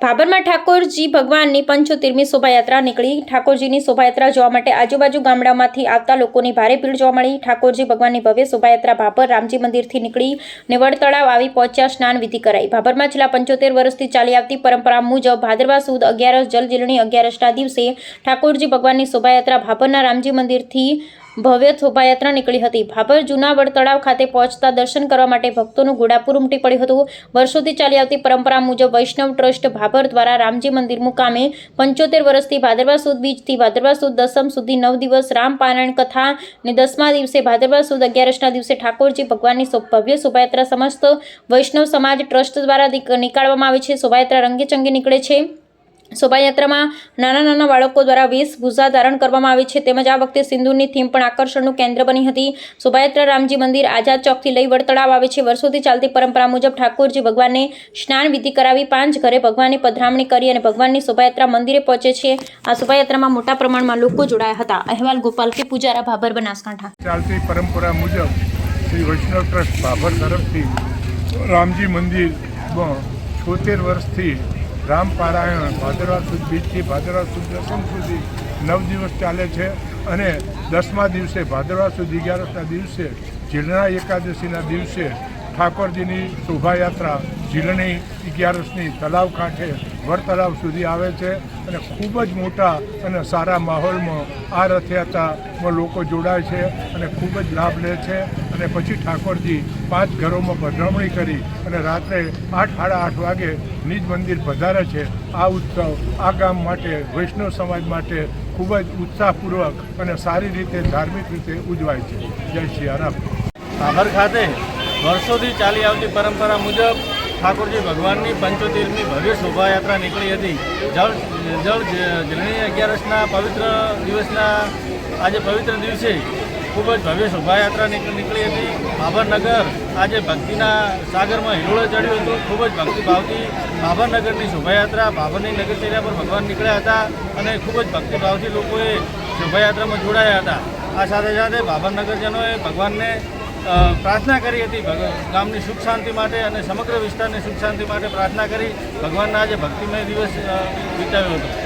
ભાભરમાં ઠાકોરજી ભગવાનની 75મી શોભાયાત્રા નીકળી। ઠાકોરજીની શોભાયાત્રા જોવા માટે આજુબાજુ ગામડામાંથી આવતા લોકોની ભારે ભીડ જોવા મળી। ઠાકોરજી ભગવાનની ભવ્ય શોભાયાત્રા ભાભર રામજી મંદિરથી નીકળી વડ તળાવ આવી પહોંચ્યા। સ્નાન વિધિ કરાઈ। ભાભરમાં છેલ્લા 75 વર્ષથી ચાલી આવતી પરંપરા મુજબ ભાદરવા સુદ 11 જલજીલણી 11ના દિવસે ઠાકોરજી ભગવાનની શોભાયાત્રા ભાભરના રામજી મંદિરથી ભવ્ય શોભાયાત્રા નીકળી હતી। ભાભર જૂના વડ તળાવ ખાતે પહોંચતા દર્શન કરવા માટે ભક્તોનું ઘોડાપુર ઉમટી પડ્યું હતું। વર્ષોથી ચાલી આવતી પરંપરા મુજબ વૈષ્ણવ ટ્રસ્ટ ભાભર દ્વારા રામજી મંદિર મુકામે 75 વર્ષથી ભાદરવા સુદ બીજથી ભાદરવા સુદ દસમ સુધી 9 દિવસ રામ પારાયણ કથા અને 10મા દિવસે ભાદરવા સુદ 11ના દિવસે ઠાકોરજી ભગવાનની ભવ્ય શોભાયાત્રા સમસ્ત વૈષ્ણવ સમાજ ટ્રસ્ટ દ્વારા નીકાળવામાં આવે છે। શોભાયાત્રા રંગેચંગે નીકળે છે। શોભાયાત્રામાં નાના બાળકો દ્વારા વેશભૂષા ધારણ કરવામાં આવે છે। તેમજ આ વખતે સિંદૂરની થીમ પણ આકર્ષણનું કેન્દ્ર બની હતી। શોભાયાત્રા રામજી મંદિર આઝાદ ચોકથી લઈ વડ તળાવ આવે છે। વર્ષોથી ચાલતી પરંપરા મુજબ ઠાકોરજી ભગવાનને સ્નાન વિધિ કરાવી 5 ઘરે ભગવાનની પધરામણી કરી અને ભગવાનની શોભાયાત્રા મંદિરે પહોંચે છે। આ શોભાયાત્રામાં મોટા પ્રમાણમાં લોકો જોડાયા હતા। અહેવાલ ગોપાલ કે પૂજારા, ભાભર, બનાસકાંઠા। ચાલતી પરંપરા મુજબ શ્રી વૈષ્ણવ ટ્રસ્ટ ભાભર તરફથી રામજી મંદિર 76 વર્ષથી રામ પારાયણ ભાદરવા સુદ બીજથી ભાદરવા સુદ દસમ સુધી 9 દિવસ ચાલે છે અને 10મા દિવસે ભાદરવા સુદ 11ના દિવસે જીલણા એકાદશીના દિવસે ઠાકોરજીની શોભાયાત્રા જીલણી 11ની તળાવ કાંઠે વડ તળાવ સુધી આવે છે અને ખૂબ જ મોટા અને સારા માહોલમાં આ રથયાત્રામાં લોકો જોડાય છે અને ખૂબ જ લાભ લે છે અને પછી ઠાકોરજી 5 ઘરોમાં પધરામણી કરી અને રાત્રે 8 સાડા 8 વાગે નિજ મંદિર પધારે છે। આ ઉત્સવ આ ગામ માટે વૈષ્ણવ સમાજ માટે ખૂબ જ ઉત્સાહપૂર્વક અને સારી રીતે ધાર્મિક રીતે ઉજવાય છે। જય સિયારામ। ભાભર ખાતે વર્ષોથી ચાલી આવતી પરંપરા મુજબ ઠાકોરજી ભગવાનની 75મી ભવ્ય શોભાયાત્રા નીકળી હતી। જલજીલણી 11ના પવિત્ર દિવસના આજે પવિત્ર દિવસે ખૂબ જ ભવ્ય શોભાયાત્રા નીકળી હતી। ભાભર નગર આજે ભક્તિના સાગરમાં હિલોળે ચડ્યું હતું। ખૂબ જ ભક્તિભાવથી ભાભર નગરની શોભાયાત્રા ભાભરની નગરચર્યા પર ભગવાન નીકળ્યા હતા અને ખૂબ જ ભક્તિભાવથી લોકોએ શોભાયાત્રામાં જોડાયા હતા। આ સાથે સાથે ભાભર નગરજનોએ ભગવાનને પ્રાર્થના કરી હતી, ગામની સુખ શાંતિ માટે અને સમગ્ર વિસ્તારની સુખ શાંતિ માટે પ્રાર્થના કરી ભગવાનના આજે ભક્તિમય દિવસ વિતાવ્યો હતો।